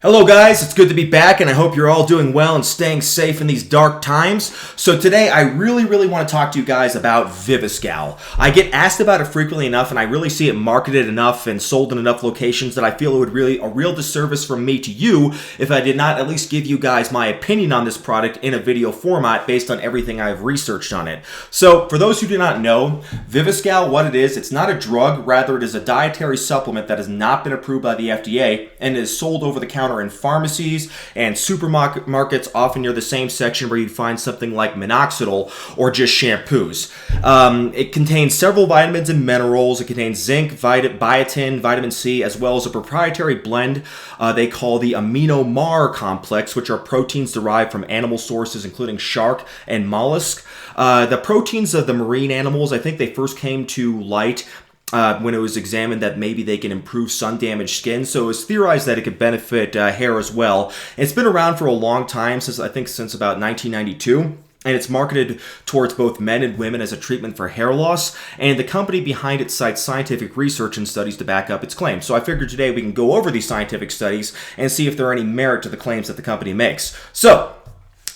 Hello guys, it's good to be back and I hope you're all doing well and staying safe in these dark times. So today I really want to talk to you guys about Viviscal. I get asked about it frequently enough and I really see it marketed enough and sold in enough locations that I feel it would really a real disservice from me to you if I did not at least give you guys my opinion on this product in a video format based on everything I've researched on it. So for those who do not know, Viviscal, what it is, it's not a drug, rather it is a dietary supplement that has not been approved by the FDA and is sold over the counter in pharmacies and supermarkets, often near the same section where you'd find something like minoxidil or just shampoos. It contains several vitamins and minerals. It contains zinc, biotin, vitamin C, as well as a proprietary blend they call the amino mar complex, which are proteins derived from animal sources, including shark and mollusk. The proteins of the marine animals, I think they first came to light when it was examined that maybe they can improve sun-damaged skin. So it was theorized that it could benefit hair as well. It's been around for a long time, since about 1992. And it's marketed towards both men and women as a treatment for hair loss. And the company behind it cites scientific research and studies to back up its claims. So I figured today we can go over these scientific studies and see if there are any merit to the claims that the company makes. So,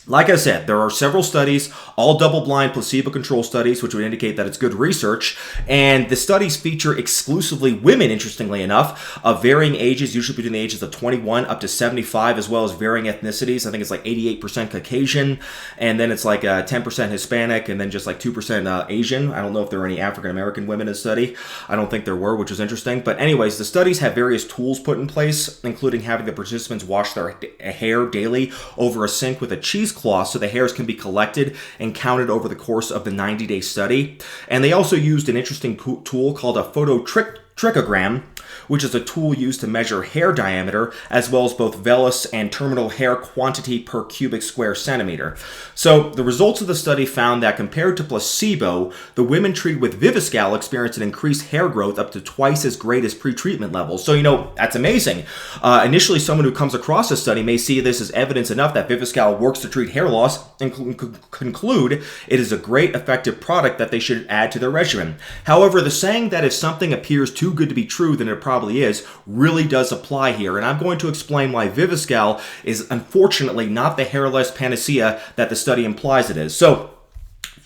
like I said, there are several studies, all double-blind, placebo-controlled studies, which would indicate that it's good research. And the studies feature exclusively women, interestingly enough, of varying ages, usually between the ages of 21 up to 75, as well as varying ethnicities. I think it's like 88% Caucasian, and then it's like 10% Hispanic, and then just like 2% Asian. I don't know if there are any African-American women in the study. I don't think there were, which was interesting. But anyways, the studies have various tools put in place, including having the participants wash their hair daily over a sink with a cheesecloth so the hairs can be collected and counted over the course of the 90-day study. And they also used an interesting tool called a phototrichogram, which is a tool used to measure hair diameter, as well as both vellus and terminal hair quantity per cubic square centimeter. So the results of the study found that compared to placebo, the women treated with Viviscal experienced an increased hair growth up to twice as great as pre-treatment levels. So, that's amazing. Initially, someone who comes across this study may see this as evidence enough that Viviscal works to treat hair loss and conclude it is a great effective product that they should add to their regimen. However, the saying that if something appears too good to be true, then it probably is, really does apply here. And I'm going to explain why Viviscal is unfortunately not the hairless panacea that the study implies it is. So,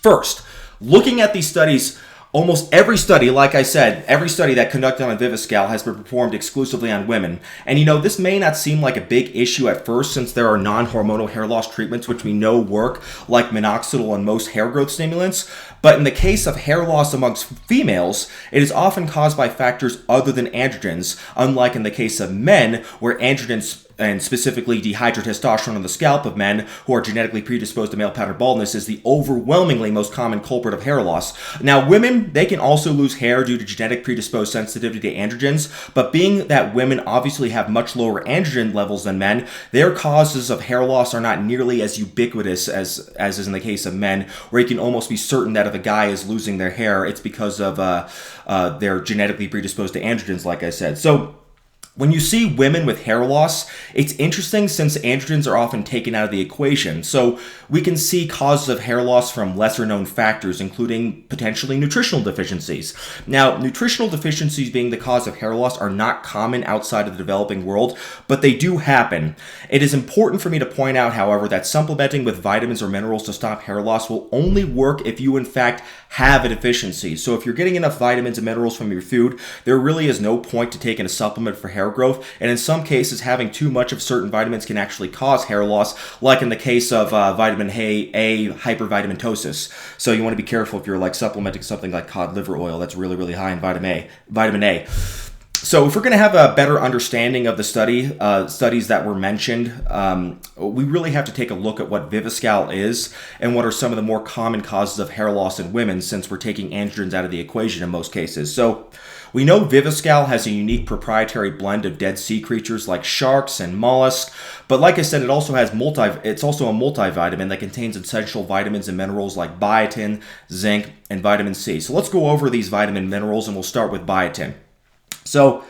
first, looking at these studies, almost every study, like I said, every study that conducted on Viviscal has been performed exclusively on women. And this may not seem like a big issue at first, since there are non-hormonal hair loss treatments which we know work, like minoxidil and most hair growth stimulants. But in the case of hair loss amongst females, it is often caused by factors other than androgens, unlike in the case of men, where androgens and specifically dihydrotestosterone on the scalp of men who are genetically predisposed to male pattern baldness is the overwhelmingly most common culprit of hair loss. Now, women, they can also lose hair due to genetic predisposed sensitivity to androgens, but being that women obviously have much lower androgen levels than men, their causes of hair loss are not nearly as ubiquitous as is in the case of men, where you can almost be certain that if a guy is losing their hair, it's because of they're genetically predisposed to androgens, like I said. So, when you see women with hair loss, it's interesting since androgens are often taken out of the equation. So we can see causes of hair loss from lesser known factors, including potentially nutritional deficiencies. Now, nutritional deficiencies being the cause of hair loss are not common outside of the developing world, but they do happen. It is important for me to point out, however, that supplementing with vitamins or minerals to stop hair loss will only work if you in fact have a deficiency. So if you're getting enough vitamins and minerals from your food, there really is no point to taking a supplement for hair growth, and in some cases having too much of certain vitamins can actually cause hair loss, like in the case of vitamin A hypervitaminosis. So you want to be careful if you're like supplementing something like cod liver oil that's really high in vitamin A. So if we're going to have a better understanding of the studies that were mentioned, we really have to take a look at what Viviscal is and what are some of the more common causes of hair loss in women, since we're taking androgens out of the equation in most cases. So we know Viviscal has a unique proprietary blend of dead sea creatures like sharks and mollusks, but like I said, it's also a multivitamin that contains essential vitamins and minerals like biotin, zinc, and vitamin C. So let's go over these vitamin minerals, and we'll start with biotin. So,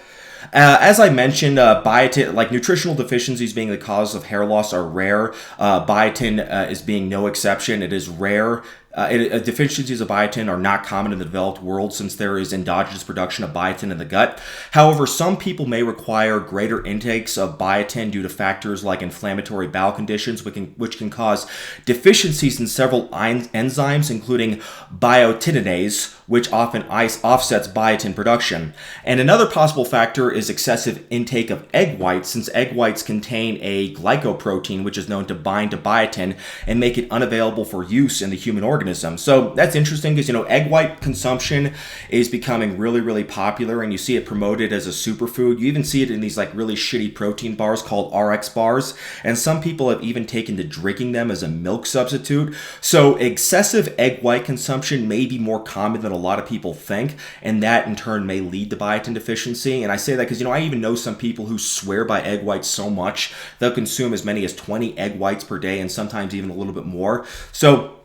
as I mentioned, biotin, like nutritional deficiencies being the cause of hair loss, are rare. Biotin is being no exception. It is rare. Deficiencies of biotin are not common in the developed world since there is endogenous production of biotin in the gut. However, some people may require greater intakes of biotin due to factors like inflammatory bowel conditions, which can cause deficiencies in several enzymes, including biotinidase, which often offsets biotin production. And another possible factor is excessive intake of egg whites, since egg whites contain a glycoprotein, which is known to bind to biotin and make it unavailable for use in the human organism. So that's interesting because, egg white consumption is becoming really, really popular, and you see it promoted as a superfood. You even see it in these like really shitty protein bars called RX bars, and some people have even taken to drinking them as a milk substitute. So excessive egg white consumption may be more common than a lot of people think, and that in turn may lead to biotin deficiency. And I say that because, I even know some people who swear by egg whites so much they'll consume as many as 20 egg whites per day and sometimes even a little bit more. So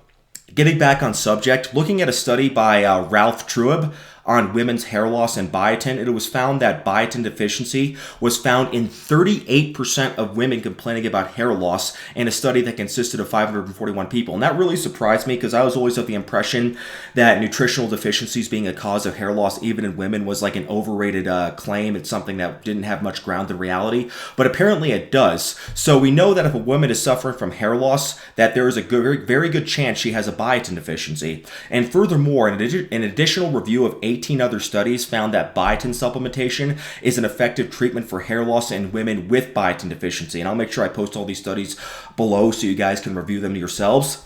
getting back on subject, looking at a study by Ralph Trueb on women's hair loss and biotin, it was found that biotin deficiency was found in 38% of women complaining about hair loss in a study that consisted of 541 people. And that really surprised me because I was always of the impression that nutritional deficiencies being a cause of hair loss, even in women, was like an overrated claim. It's something that didn't have much ground in reality, but apparently it does. So we know that if a woman is suffering from hair loss, that there is a very good chance she has a biotin deficiency. And furthermore, an additional review of 18 other studies found that biotin supplementation is an effective treatment for hair loss in women with biotin deficiency. And I'll make sure I post all these studies below so you guys can review them yourselves.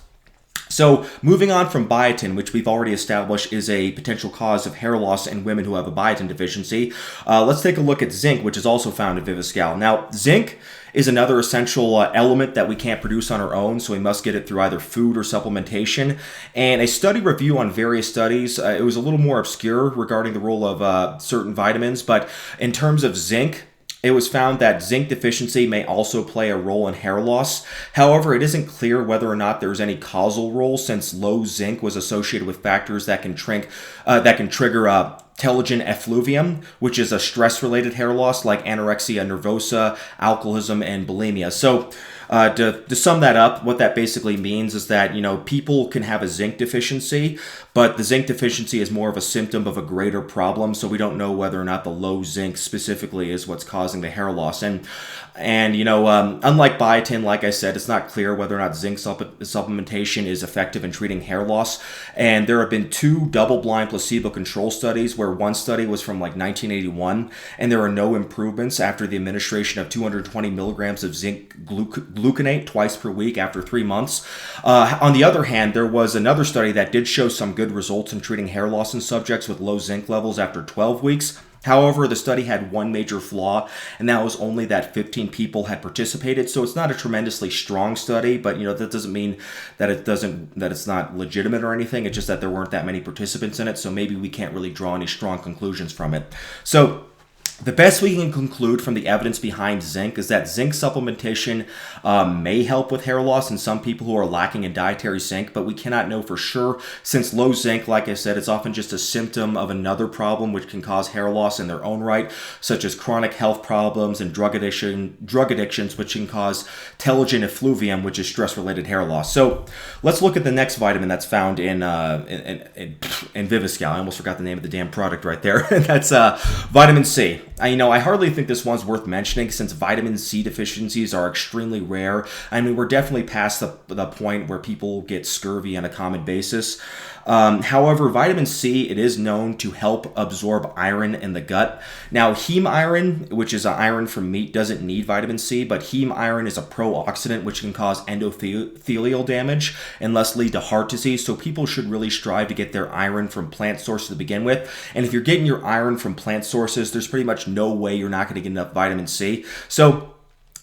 So moving on from biotin, which we've already established is a potential cause of hair loss in women who have a biotin deficiency, let's take a look at zinc, which is also found in Viviscal. Now, zinc is another essential element that we can't produce on our own, so we must get it through either food or supplementation. And a study review on various studies, it was a little more obscure regarding the role of certain vitamins, but in terms of zinc, it was found that zinc deficiency may also play a role in hair loss. However, it isn't clear whether or not there's any causal role, since low zinc was associated with factors that can trigger telogen effluvium, which is a stress-related hair loss like anorexia nervosa, alcoholism, and bulimia. So to sum that up, what that basically means is that, people can have a zinc deficiency, but the zinc deficiency is more of a symptom of a greater problem, so we don't know whether or not the low zinc specifically is what's causing the hair loss. And unlike biotin, like I said, it's not clear whether or not zinc supplementation is effective in treating hair loss. And there have been 2 double-blind placebo-controlled studies where one study was from like 1981, and there are no improvements after the administration of 220 milligrams of zinc gluconate twice per week after 3 months. On the other hand, there was another study that did show some good results in treating hair loss in subjects with low zinc levels after 12 weeks. However, the study had one major flaw, and that was only that 15 people had participated. So it's not a tremendously strong study, but that doesn't mean that it's not legitimate or anything. It's just that there weren't that many participants in it, so maybe we can't really draw any strong conclusions from it. So the best we can conclude from the evidence behind zinc is that zinc supplementation may help with hair loss in some people who are lacking in dietary zinc, but we cannot know for sure since low zinc, like I said, is often just a symptom of another problem which can cause hair loss in their own right, such as chronic health problems and drug addictions, which can cause telogen effluvium, which is stress-related hair loss. So let's look at the next vitamin that's found in Viviscal. I almost forgot the name of the damn product right there. That's vitamin C. I hardly think this one's worth mentioning since vitamin C deficiencies are extremely rare. We're definitely past the point where people get scurvy on a common basis. However, vitamin C, it is known to help absorb iron in the gut. Now, heme iron, which is iron from meat, doesn't need vitamin C, but heme iron is a pro-oxidant which can cause endothelial damage and thus lead to heart disease. So people should really strive to get their iron from plant sources to begin with. And if you're getting your iron from plant sources, there's pretty much no way you're not going to get enough vitamin C. So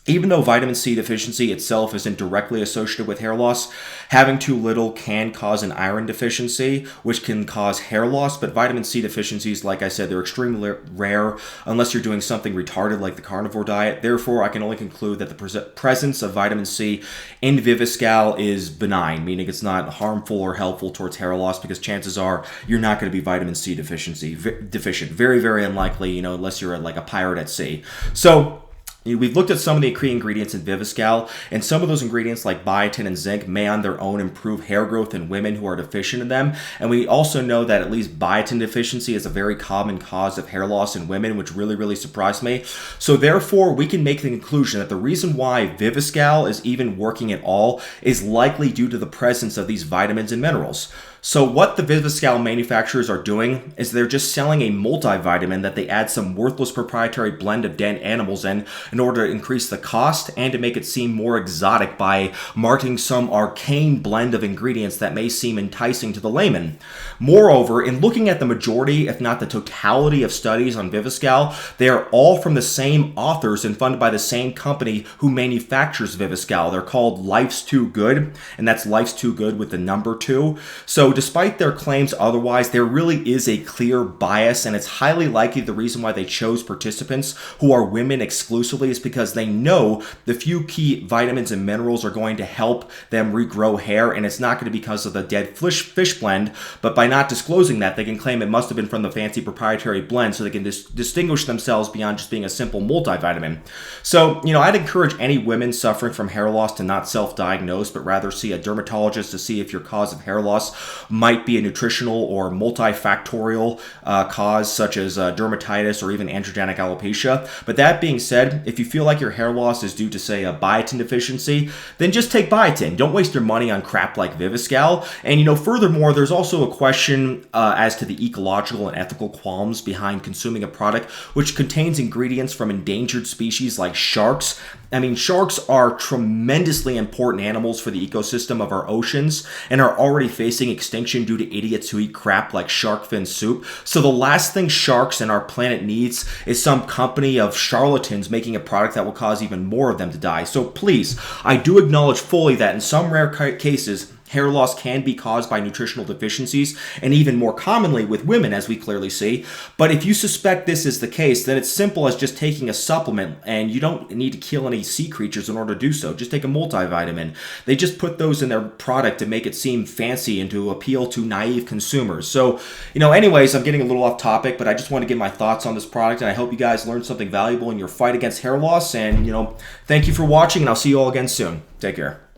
even though vitamin C deficiency itself isn't directly associated with hair loss, having too little can cause an iron deficiency, which can cause hair loss. But vitamin C deficiencies, like I said, they're extremely rare unless you're doing something retarded like the carnivore diet. Therefore, I can only conclude that the presence of vitamin C in Viviscal is benign, meaning it's not harmful or helpful towards hair loss, because chances are you're not going to be vitamin C deficient. Very, very unlikely, unless you're like a pirate at sea. So We've looked at some of the key ingredients in Viviscal, and some of those ingredients like biotin and zinc may on their own improve hair growth in women who are deficient in them. And we also know that at least biotin deficiency is a very common cause of hair loss in women, which really surprised me. So therefore, we can make the conclusion that the reason why Viviscal is even working at all is likely due to the presence of these vitamins and minerals. So what the Viviscal manufacturers are doing is they're just selling a multivitamin that they add some worthless proprietary blend of dead animals in order to increase the cost and to make it seem more exotic by marketing some arcane blend of ingredients that may seem enticing to the layman. Moreover, in looking at the majority, if not the totality of studies on Viviscal, they are all from the same authors and funded by the same company who manufactures Viviscal. They're called Life's Too Good, and that's Life's Too Good with the number 2. So despite their claims otherwise, there really is a clear bias, and it's highly likely the reason why they chose participants who are women exclusively is because they know the few key vitamins and minerals are going to help them regrow hair, and it's not going to be because of the dead fish blend, but by not disclosing that, they can claim it must have been from the fancy proprietary blend so they can distinguish themselves beyond just being a simple multivitamin. So, I'd encourage any women suffering from hair loss to not self-diagnose, but rather see a dermatologist to see if your cause of hair loss might be a nutritional or multifactorial cause, such as dermatitis or even androgenic alopecia. But that being said, if you feel like your hair loss is due to, say, a biotin deficiency, then just take biotin. Don't waste your money on crap like Viviscal. And, furthermore, there's also a question as to the ecological and ethical qualms behind consuming a product which contains ingredients from endangered species like sharks. I mean, sharks are tremendously important animals for the ecosystem of our oceans and are already facing extinction due to idiots who eat crap like shark fin soup. So the last thing sharks and our planet needs is some company of charlatans making a product that will cause even more of them to die. So please, I do acknowledge fully that in some rare cases, hair loss can be caused by nutritional deficiencies, and even more commonly with women, as we clearly see. But if you suspect this is the case, then it's simple as just taking a supplement, and you don't need to kill any sea creatures in order to do so. Just take a multivitamin. They just put those in their product to make it seem fancy and to appeal to naive consumers. So, anyways, I'm getting a little off topic, but I just want to get my thoughts on this product, and I hope you guys learned something valuable in your fight against hair loss. And, thank you for watching, and I'll see you all again soon. Take care.